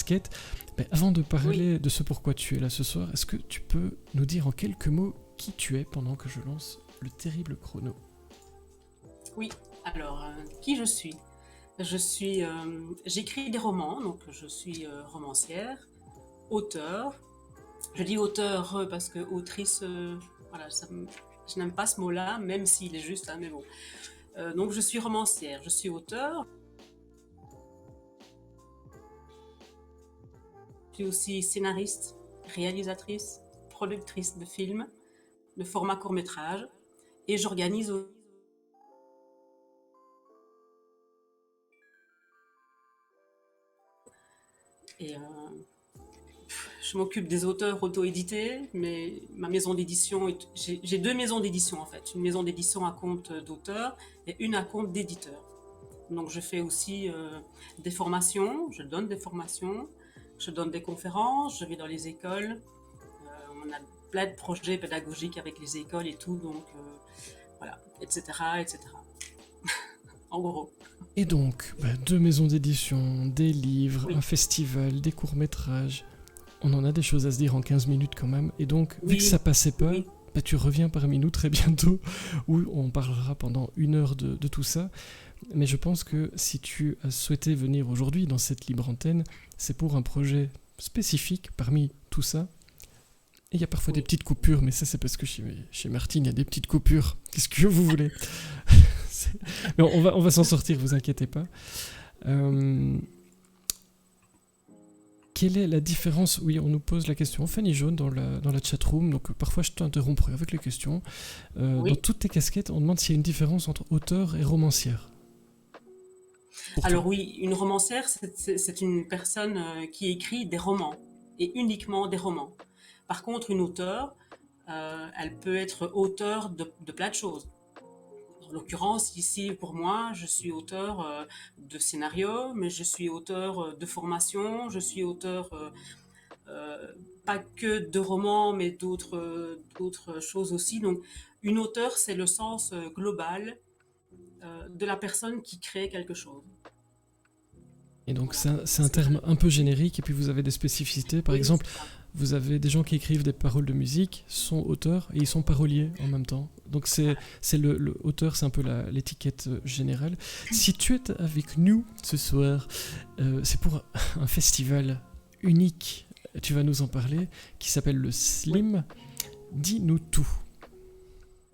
casquettes. Mais avant de Oui, parler de ce pourquoi tu es là ce soir, est-ce que tu peux nous dire en quelques mots qui tu es pendant que je lance le terrible chrono? oui. Alors, qui je suis? J'écris des romans, donc je suis romancière, auteur. Je dis auteur parce que autrice, voilà, je n'aime pas ce mot-là, même s'il est juste, hein, mais bon. Donc je suis romancière, je suis auteur, je suis aussi scénariste, réalisatrice, productrice de films, de format court-métrage, et j'organise. Et je m'occupe des auteurs auto-édités, mais ma maison d'édition, j'ai deux maisons d'édition en fait. Une maison d'édition à compte d'auteur et une à compte d'éditeur. Donc je fais aussi des formations, je donne des formations, je donne des conférences, je vais dans les écoles. On a plein de projets pédagogiques avec les écoles et tout, donc voilà, etc., etc. En gros. Et donc, deux maisons d'édition, des livres, un Oui, festival, des courts-métrages. On en a des choses à se dire en 15 minutes quand même. Et donc, vu que ça oui, passait pas, oui. tu reviens parmi nous très bientôt, où on parlera pendant 1 heure de tout ça. Mais je pense que si tu as souhaité venir aujourd'hui dans cette libre antenne, c'est pour un projet spécifique parmi tout ça. Et il y a parfois des Oui. petites coupures, mais ça c'est parce que chez Martine, il y a des petites coupures. Qu'est-ce que vous voulez? Mais on va s'en sortir, vous inquiétez pas. Euh, Quelle est la différence? Oui, on nous pose la question. Fanny Jaune dans la chatroom, donc parfois je t'interromps avec les questions. Dans Oui. toutes tes casquettes, on demande s'il y a une différence entre auteur et romancière, pour toi. Alors oui, une romancière, c'est une personne qui écrit des romans, et uniquement des romans. Par contre, une auteure, elle peut être auteure de plein de choses. En l'occurrence, ici, pour moi, je suis auteur de scénario, mais je suis auteur de formation, je suis auteur euh, pas que de romans, mais d'autres choses aussi. Donc, une auteure, c'est le sens global de la personne qui crée quelque chose. Et donc Voilà. c'est un terme un peu générique, et puis vous avez des spécificités. Par Oui, exemple, c'est ça. vous avez des gens qui écrivent des paroles de musique, sont auteurs, et ils sont paroliers en même temps. Donc Voilà. c'est le auteur, c'est un peu l'étiquette générale. Si tu es avec nous ce soir, c'est pour un festival unique, tu vas nous en parler, qui s'appelle le Oui. Slim. Dis-nous tout.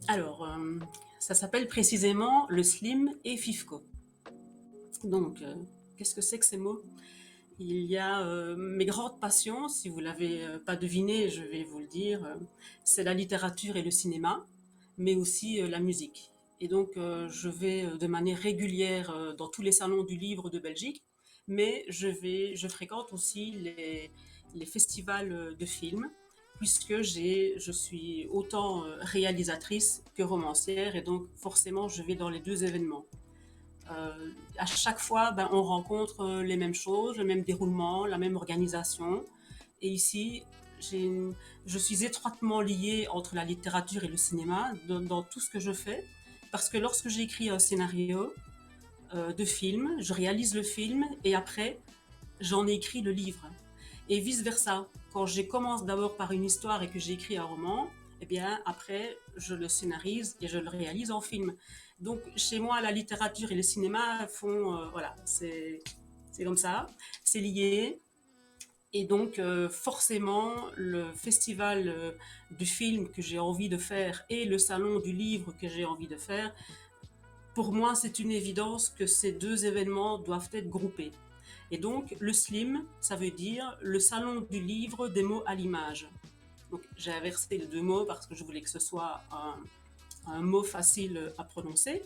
Alors, ça s'appelle précisément le Slim et FIFCO. Donc, qu'est-ce que c'est que ces mots? Il y a mes grandes passions, si vous ne l'avez pas deviné, je vais vous le dire, c'est la littérature et le cinéma, mais aussi la musique. Et donc, je vais de manière régulière dans tous les salons du livre de Belgique, mais je fréquente aussi les festivals de films, puisque je suis autant réalisatrice que romancière, et donc forcément, je vais dans les deux événements. À chaque fois, on rencontre les mêmes choses, le même déroulement, la même organisation. Et ici, je suis étroitement liée entre la littérature et le cinéma dans tout ce que je fais. Parce que lorsque j'écris un scénario de film, je réalise le film et après, j'en écris le livre. Et vice-versa. Quand je commence d'abord par une histoire et que j'écris un roman, eh bien, après, je le scénarise et je le réalise en film. Donc, chez moi, la littérature et le cinéma font, voilà, c'est comme ça, c'est lié. Et donc, forcément, le festival du film que j'ai envie de faire et le salon du livre que j'ai envie de faire, pour moi, c'est une évidence que ces deux événements doivent être groupés. Et donc, le SLIM, ça veut dire le salon du livre des mots à l'image. Donc, j'ai inversé les deux mots parce que je voulais que ce soit un mot facile à prononcer.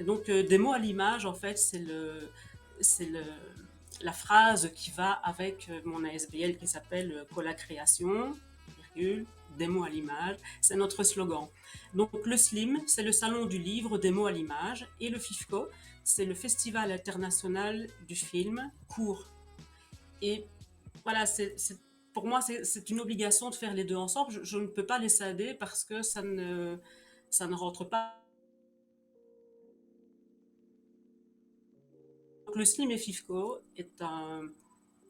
Et donc, des mots à l'image, en fait, c'est la phrase qui va avec mon ASBL qui s'appelle Cola Création, virgule, des mots à l'image. C'est notre slogan. Donc, le SLIM, c'est le salon du livre des mots à l'image, et le FIFCO, c'est le Festival international du film court. Et voilà, pour moi, c'est une obligation de faire les deux ensemble. Je ne peux pas les scinder parce que ça ne rentre pas. Donc, le Slim et FIFCO est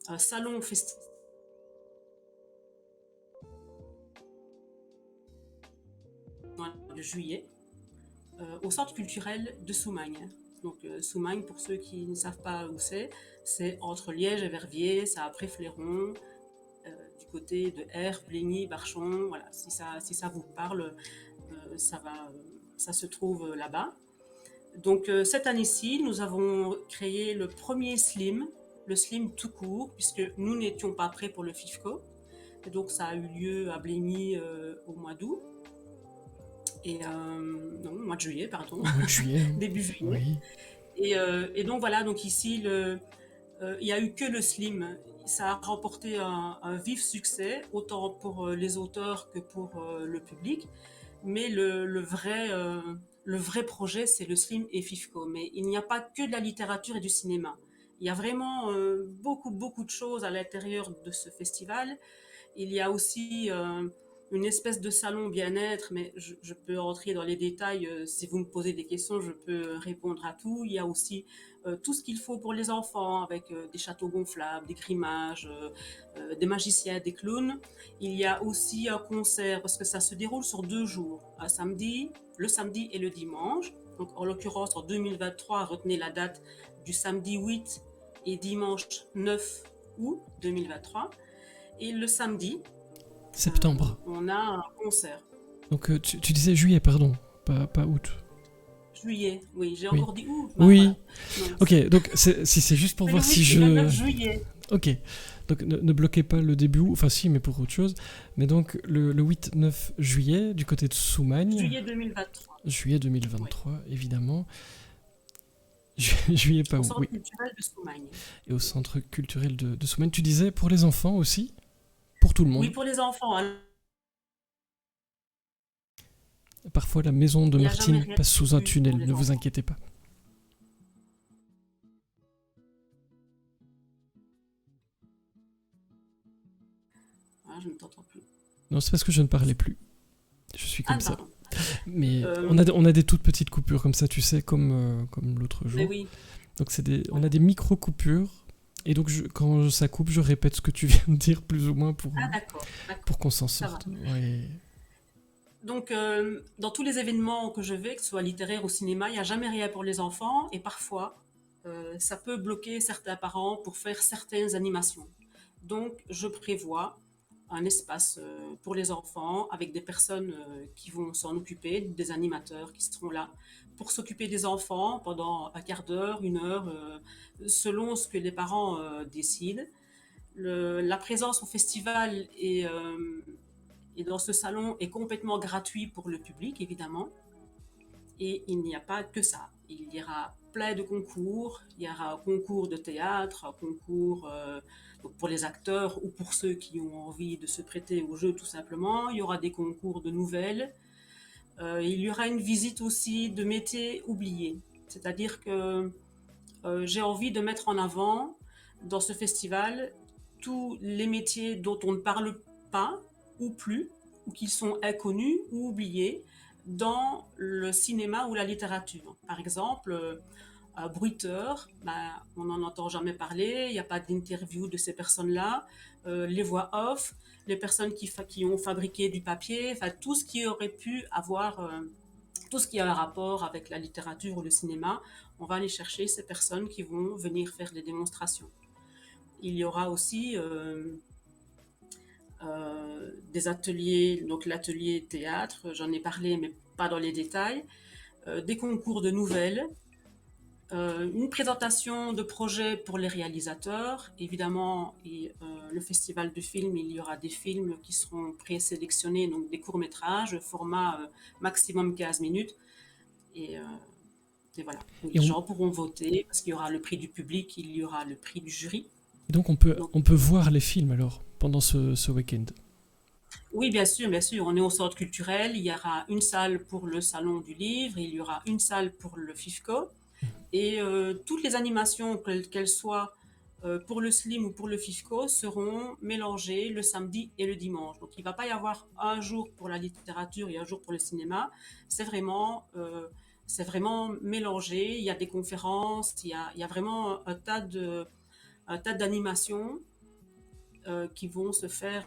un salon festival de juillet au centre culturel de Soumagne. Donc Soumagne, pour ceux qui ne savent pas où c'est entre Liège et Verviers, c'est après Fléron, du côté de Aire, Bligny, Barchon. Voilà, si ça vous parle, ça se trouve là-bas. Donc cette année-ci, nous avons créé le premier Slim, le Slim tout court, puisque nous n'étions pas prêts pour le FIFCO. Et donc ça a eu lieu à Bligny au mois d'août. Non, au mois de juillet, pardon, Au mois de juillet. début juillet. Oui. Et donc voilà, donc ici, il n'y a eu que le Slim. Ça a remporté un vif succès, autant pour les auteurs que pour le public. Mais le vrai projet, c'est le Slim et FIFCO. Mais il n'y a pas que de la littérature et du cinéma. Il y a vraiment beaucoup, beaucoup de choses à l'intérieur de ce festival. Il y a aussi une espèce de salon bien-être, mais je peux rentrer dans les détails. Si vous me posez des questions, je peux répondre à tout. Il y a aussi tout ce qu'il faut pour les enfants, avec des châteaux gonflables, des grimages, des magiciens, des clowns. Il y a aussi un concert, parce que ça se déroule sur 2 jours, le samedi et le dimanche. Donc, en l'occurrence, en 2023, retenez la date du samedi 8 et dimanche 9 août 2023. Et le samedi, Septembre. on a un concert. Donc tu disais juillet, pardon, pas août. Juillet, oui, j'ai Oui. encore dit août. Oui. Voilà. Non, Ok, donc si c'est juste pour c'est voir le si 8 et je... le 9 juillet. Ok, donc ne bloquez pas le début, enfin si, mais pour autre chose. Mais donc le 8-9 juillet, du côté de Soumagne. Juillet 2023. Juillet 2023, évidemment. Juillet pas Au où, centre oui. culturel de Soumagne. Et au centre culturel de Soumagne. Tu disais pour les enfants aussi? Pour tout le monde? Oui, pour les enfants. Alors, Parfois la maison de il n'y a jamais Martine rien passe sous un pour tunnel, les ne vous enfants. inquiétez pas. Ah, je ne t'entends plus. Non, c'est parce que je ne parlais plus. Je suis comme Ah, ça. pardon. Mais Euh, on a des toutes petites coupures comme ça, tu sais, comme l'autre Mais jour. oui, Donc on a des micro-coupures. Et donc quand ça coupe, je répète ce que tu viens de dire plus ou moins ah d'accord, pour qu'on s'en ça va. sorte. Ouais. Donc, dans tous les événements que je vais, que ce soit littéraire ou cinéma, il n'y a jamais rien pour les enfants et parfois, ça peut bloquer certains parents pour faire certaines animations. Donc, je prévois un espace pour les enfants avec des personnes qui vont s'en occuper, des animateurs qui seront là pour s'occuper des enfants pendant un quart d'heure, 1 heure, selon ce que les parents décident. La présence au festival et dans ce salon est complètement gratuit pour le public, évidemment. Et il n'y a pas que ça. Il y aura plein de concours. Il y aura un concours de théâtre, un concours pour les acteurs ou pour ceux qui ont envie de se prêter au jeu tout simplement. Il y aura des concours de nouvelles. Il y aura une visite aussi de métiers oubliés. C'est-à-dire que j'ai envie de mettre en avant dans ce festival tous les métiers dont on ne parle pas ou plus, ou qui sont inconnus ou oubliés dans le cinéma ou la littérature. Par exemple, bruiteur, on n'en entend jamais parler, il n'y a pas d'interview de ces personnes-là, les voix off, les personnes qui ont fabriqué du papier, enfin tout ce qui aurait pu avoir tout ce qui a un rapport avec la littérature ou le cinéma, on va aller chercher ces personnes qui vont venir faire des démonstrations. Il y aura aussi des ateliers, donc l'atelier théâtre, j'en ai parlé mais pas dans les détails, des concours de nouvelles, une présentation de projets pour les réalisateurs, évidemment, et le festival de films, il y aura des films qui seront présélectionnés, donc des courts-métrages, format maximum 15 minutes, et, euh, et voilà. Donc, Et, les on- gens pourront voter, parce qu'il y aura le prix du public, il y aura le prix du jury. et donc Donc, on peut voir les films alors pendant ce week-end. oui, bien sûr, on est au centre culturel, il y aura une salle pour le salon du livre, il y aura une salle pour le FIFCO, et toutes les animations, qu'elles soient pour le Slim ou pour le FIFCO, seront mélangées le samedi et le dimanche. Donc il ne va pas y avoir un jour pour la littérature et un jour pour le cinéma. C'est vraiment mélangé. Il y a des conférences, il y a vraiment un tas d'animations qui vont se faire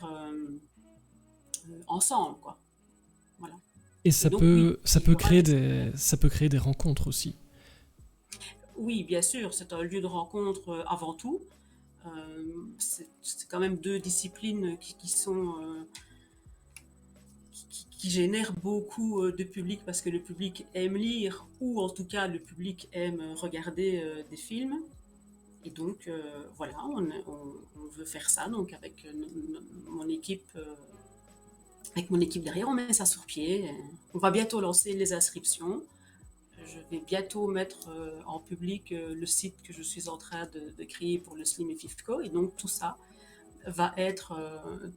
ensemble, quoi. Voilà. Et Et donc oui, ça il y peut aura ça peut créer des rencontres aussi. oui, bien sûr, c'est un lieu de rencontre avant tout. C'est quand même deux disciplines qui sont qui génèrent beaucoup de public parce que le public aime lire ou en tout cas le public aime regarder des films. Et donc voilà, on veut faire ça donc avec mon équipe. Avec mon équipe derrière, on met ça sur pied. On va bientôt lancer les inscriptions. Je vais bientôt mettre en public le site que je suis en train de créer pour le Slim et Fifco. Et donc tout ça va être...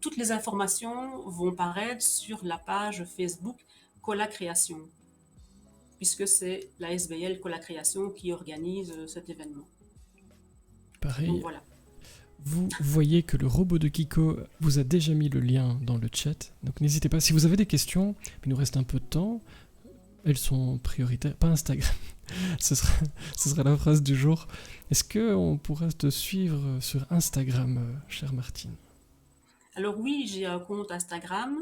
toutes les informations vont paraître sur la page Facebook Cola Création, puisque c'est la SBL Cola Création qui organise cet événement. Donc Pareil, voilà. vous voyez que le robot de Kiko vous a déjà mis le lien dans le chat. Donc n'hésitez pas, si vous avez des questions, il nous reste un peu de temps. Elles sont prioritaires, pas Instagram. ce sera la phrase du jour. Est-ce qu'on pourrait te suivre sur Instagram, chère Martine? Alors oui, j'ai un compte Instagram.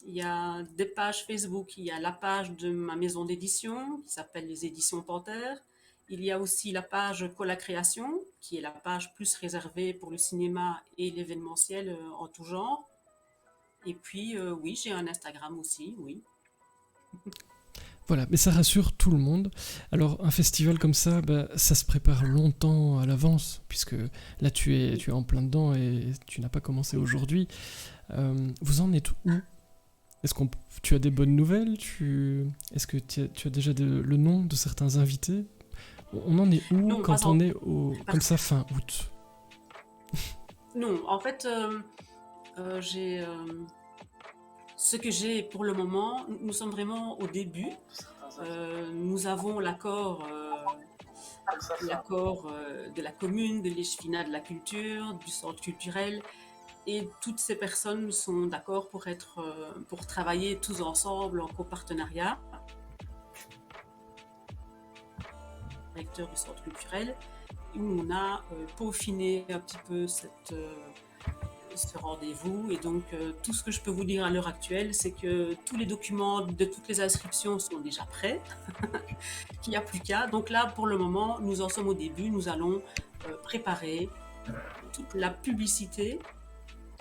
Il y a des pages Facebook. Il y a la page de ma maison d'édition qui s'appelle les Éditions Panthère. Il y a aussi la page Cola Création, qui est la page plus réservée pour le cinéma et l'événementiel en tout genre. Et puis, oui, j'ai un Instagram aussi, oui. Voilà, mais ça rassure tout le monde. Alors, un festival comme ça, ça se prépare longtemps à l'avance, puisque là, tu es en plein dedans et tu n'as pas commencé aujourd'hui. Vous en êtes où? Est-ce que tu as des bonnes nouvelles? Est-ce que tu as déjà le nom de certains invités? On en est où Non, quand on est comme ça fin août? Non, en fait, j'ai ce que j'ai pour le moment. Nous sommes vraiment au début. Nous avons l'accord de la commune, de l'Échevinat de la culture, du centre culturel, et toutes ces personnes sont d'accord pour travailler tous ensemble en copartenariat. Directeur du centre culturel, où on a peaufiné un petit peu ce rendez-vous. Et donc, tout ce que je peux vous dire à l'heure actuelle, c'est que tous les documents de toutes les inscriptions sont déjà prêts, qu'il n'y a plus qu'à. Donc là, pour le moment, nous en sommes au début. Nous allons préparer toute la publicité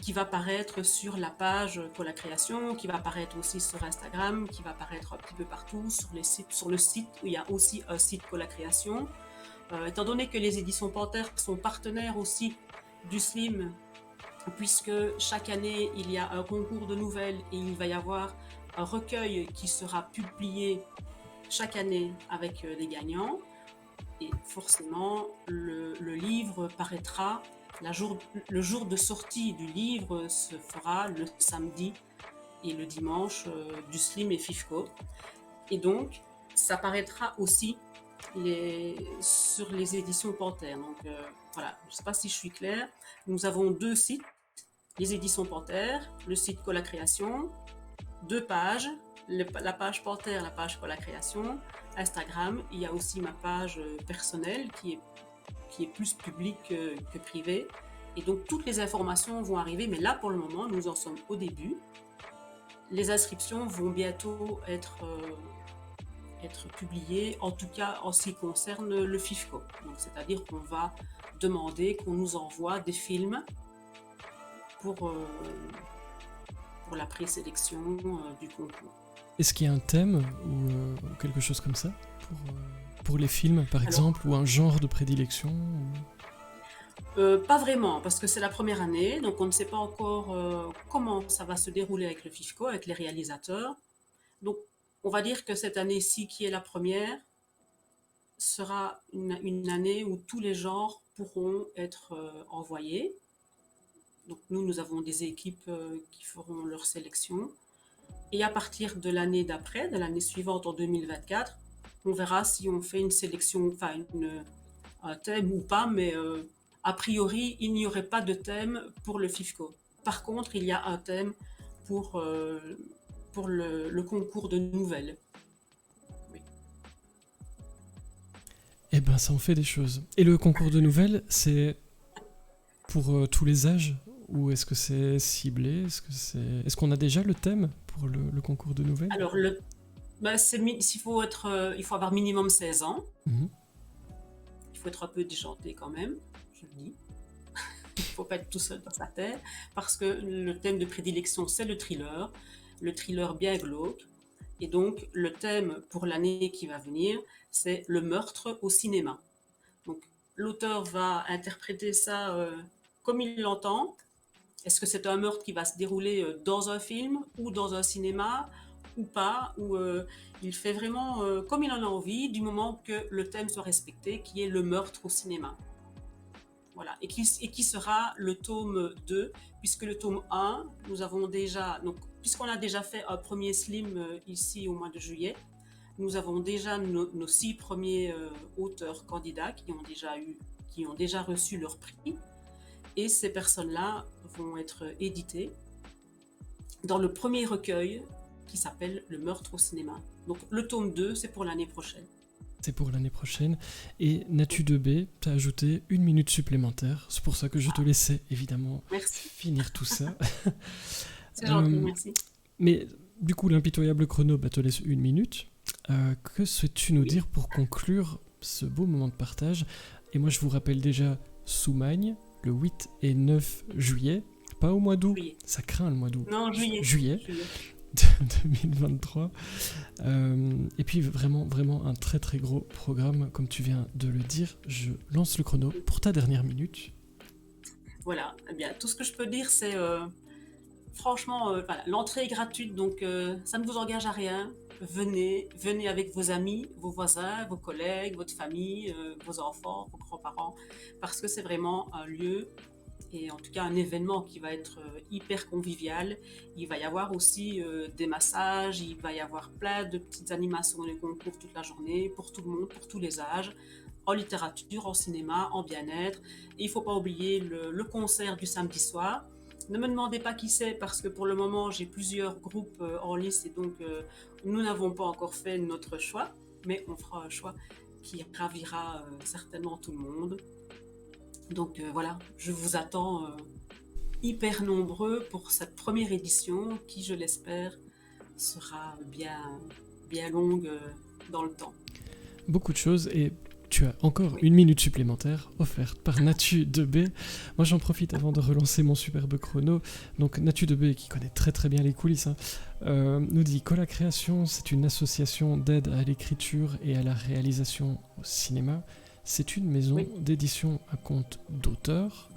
qui va paraître sur la page Cola Création, qui va paraître aussi sur Instagram, qui va paraître un petit peu partout, sur le site où il y a aussi un site Cola Création. Étant donné que les éditions Panthère sont partenaires aussi du Slim, puisque chaque année il y a un concours de nouvelles et il va y avoir un recueil qui sera publié chaque année avec les gagnants. Et forcément, le livre paraîtra, le jour de sortie du livre se fera le samedi et le dimanche du Slim et Fifco. Et donc, ça paraîtra aussi sur les éditions Panthère. Donc voilà, je ne sais pas si je suis claire. Nous avons deux sites, les éditions Panthère, le site Cola Création, deux pages, la page Panthère, la page Cola Création, Instagram. Il y a aussi ma page personnelle qui est plus publique que privée. Et donc toutes les informations vont arriver, mais là pour le moment, nous en sommes au début. Les inscriptions vont bientôt être publiées, en tout cas en ce qui concerne le FIFCO. Donc, c'est-à-dire qu'on va demander qu'on nous envoie des films pour la présélection du concours. Est-ce qu'il y a un thème ou quelque chose comme ça pour les films, par exemple, ou un genre de prédilection Pas vraiment, parce que c'est la première année, donc on ne sait pas encore comment ça va se dérouler avec le FIFCO, avec les réalisateurs. Donc, on va dire que cette année-ci, qui est la première, sera une année où tous les genres pourront être envoyés. Donc, nous avons des équipes qui feront leur sélection. Et à partir de l'année d'après, de l'année suivante, en 2024, on verra si on fait une sélection, enfin un thème ou pas, mais a priori, il n'y aurait pas de thème pour le FIFCO. Par contre, il y a un thème pour le concours de nouvelles. Oui. Eh ben, ça en fait des choses. Et le concours de nouvelles, c'est pour tous les âges ou est-ce que c'est ciblé? Est-ce qu'on a déjà le thème pour le concours de nouvelles? Alors, il faut avoir minimum 16 ans. Mhm. Il faut être un peu déjanté quand même, je le dis. Il ne faut pas être tout seul dans sa tête, parce que le thème de prédilection, c'est le thriller bien glauque. Et donc, le thème pour l'année qui va venir, c'est le meurtre au cinéma. Donc, l'auteur va interpréter ça comme il l'entend. Est-ce que c'est un meurtre qui va se dérouler dans un film ou dans un cinéma ou pas, ou il fait vraiment comme il en a envie, du moment que le thème soit respecté, qui est le meurtre au cinéma. Voilà, et qui sera le tome 2, puisque le tome 1, nous avons déjà, donc, puisqu'on a déjà fait un premier slim ici au mois de juillet, nous avons déjà nos 6 premiers auteurs candidats qui ont déjà reçu leur prix, et ces personnes-là vont être éditées dans le premier recueil qui s'appelle Le meurtre au cinéma. Donc le tome 2, c'est pour l'année prochaine. C'est pour l'année prochaine. Et Natu 2B, tu as ajouté 1 minute supplémentaire. C'est pour ça que je te laissais évidemment finir tout ça. C'est gentil, merci. Mais du coup, l'impitoyable chrono te laisse 1 minute. Que souhaites-tu nous dire pour conclure ce beau moment de partage? Et moi, je vous rappelle déjà Soumagne, le 8 et 9 juillet. Pas au mois d'août, ça craint le mois d'août. Non, juillet. 2023. Et puis vraiment, vraiment un très très gros programme, comme tu viens de le dire. Je lance le chrono pour ta dernière minute. Voilà, eh bien, tout ce que je peux dire, c'est franchement, voilà, l'entrée est gratuite, donc ça ne vous engage à rien. Venez avec vos amis, vos voisins, vos collègues, votre famille, vos enfants, vos grands-parents, parce que c'est vraiment un lieu et en tout cas un événement qui va être hyper convivial. Il va y avoir aussi des massages, il va y avoir plein de petites animations et concours toute la journée pour tout le monde, pour tous les âges, en littérature, en cinéma, en bien-être. Et il ne faut pas oublier le concert du samedi soir. Ne me demandez pas qui c'est parce que pour le moment j'ai plusieurs groupes en liste et donc nous n'avons pas encore fait notre choix, mais on fera un choix qui ravira certainement tout le monde. Donc voilà, je vous attends hyper nombreux pour cette première édition qui, je l'espère, sera bien longue dans le temps. Beaucoup de choses et tu as encore 1 minute supplémentaire offerte par Natu 2B. Moi j'en profite avant de relancer mon superbe chrono. Donc Natu 2B, qui connaît très très bien les coulisses, nous dit Cola Création, c'est une association d'aide à l'écriture et à la réalisation au cinéma. C'est une maison d'édition à compte d'auteurs.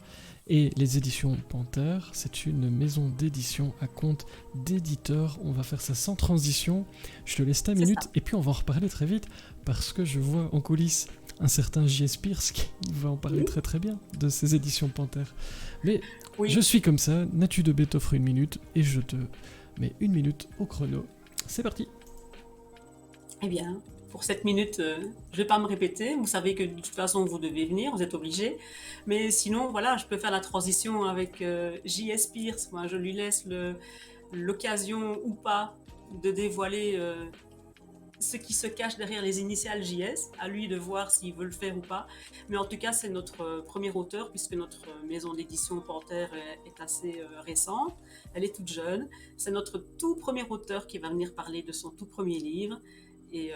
Et les éditions Panthère, c'est une maison d'édition à compte d'éditeurs. On va faire ça sans transition. Je te laisse ta minute et puis on va en reparler très vite parce que je vois en coulisses un certain J.S. Pierce qui va en parler très très bien de ces éditions Panthère. Mais je suis comme ça, Natu 2B t'offre 1 minute et je te mets 1 minute au chrono. C'est parti. Eh bien, pour cette minute, je ne vais pas me répéter. Vous savez que de toute façon, vous devez venir, vous êtes obligés. Mais sinon, voilà, je peux faire la transition avec J.S. Pierce. Moi, je lui laisse l'occasion ou pas de dévoiler ce qui se cache derrière les initiales JS. À lui de voir s'il veut le faire ou pas. Mais en tout cas, c'est notre premier auteur, puisque notre maison d'édition Panthère est assez récente. Elle est toute jeune. C'est notre tout premier auteur qui va venir parler de son tout premier livre. Et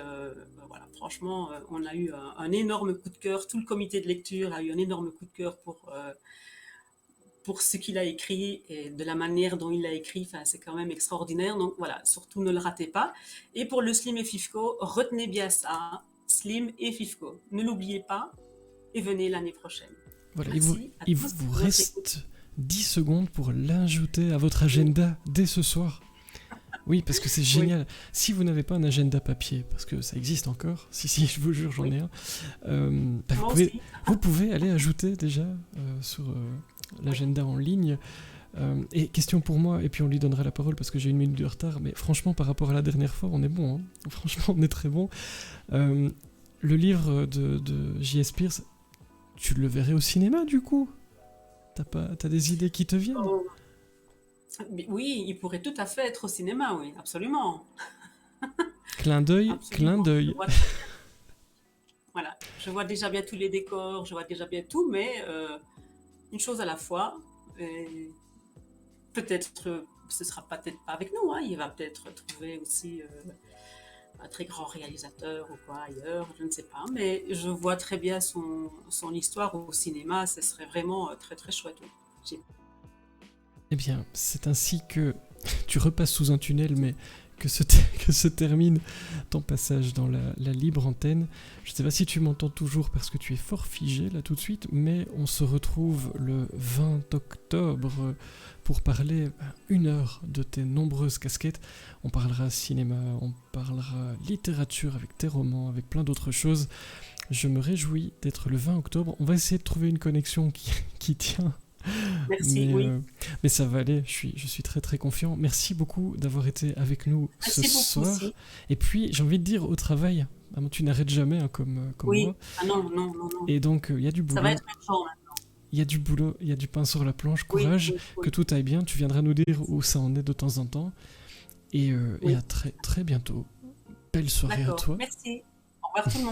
voilà, franchement, on a eu un énorme coup de cœur. Tout le comité de lecture a eu un énorme coup de cœur pour ce qu'il a écrit et de la manière dont il l'a écrit. Enfin, c'est quand même extraordinaire. Donc voilà, surtout ne le ratez pas. Et pour le Slim et Fifco, retenez bien ça. Slim et Fifco. Ne l'oubliez pas et venez l'année prochaine. Voilà, il vous reste 10 secondes pour l'ajouter à votre agenda dès ce soir. Oui, parce que c'est génial. Oui. Si vous n'avez pas un agenda papier, parce que ça existe encore, si, je vous jure, j'en ai un, vous pouvez aller ajouter déjà sur l'agenda en ligne. Et question pour moi, et puis on lui donnera la parole parce que j'ai 1 minute de retard, mais franchement, par rapport à la dernière fois, on est bon. Hein. Franchement, on est très bon. Le livre de J.S. Pierce, tu le verrais au cinéma, du coup ? T'as des idées qui te viennent ? Oui, il pourrait tout à fait être au cinéma, oui, absolument. Clin d'œil, clin d'œil. Voilà, je vois déjà bien tous les décors, je vois déjà bien tout, mais une chose à la fois. peut-être, ce sera peut-être pas avec nous, hein, il va peut-être trouver aussi un très grand réalisateur ou quoi ailleurs, je ne sais pas. Mais je vois très bien son histoire au cinéma, ce serait vraiment très très chouette. Oui. J'ai- Eh bien, c'est ainsi que tu repasses sous un tunnel, mais que se termine ton passage dans la libre antenne. Je ne sais pas si tu m'entends toujours parce que tu es fort figé là tout de suite, mais on se retrouve le 20 octobre pour parler 1 heure de tes nombreuses casquettes. On parlera cinéma, on parlera littérature avec tes romans, avec plein d'autres choses. Je me réjouis d'être le 20 octobre. On va essayer de trouver une connexion qui tient. Merci, Mais, oui. euh, mais ça va aller, je suis très très confiant. Merci beaucoup d'avoir été avec nous ce Merci beaucoup soir. aussi. Et puis, j'ai envie de dire au travail, tu n'arrêtes jamais hein, comme Oui. moi. Ah non, non, non, non. Et donc, il y a du Ça va boulot, être urgent maintenant. il y a du boulot, il y a du pain sur la planche. Oui, Courage, oui, que oui. tout aille bien. Tu viendras nous dire où ça en est de temps en temps. Et Oui. à très très bientôt. Belle soirée à D'accord. toi. Merci. Au revoir tout le monde.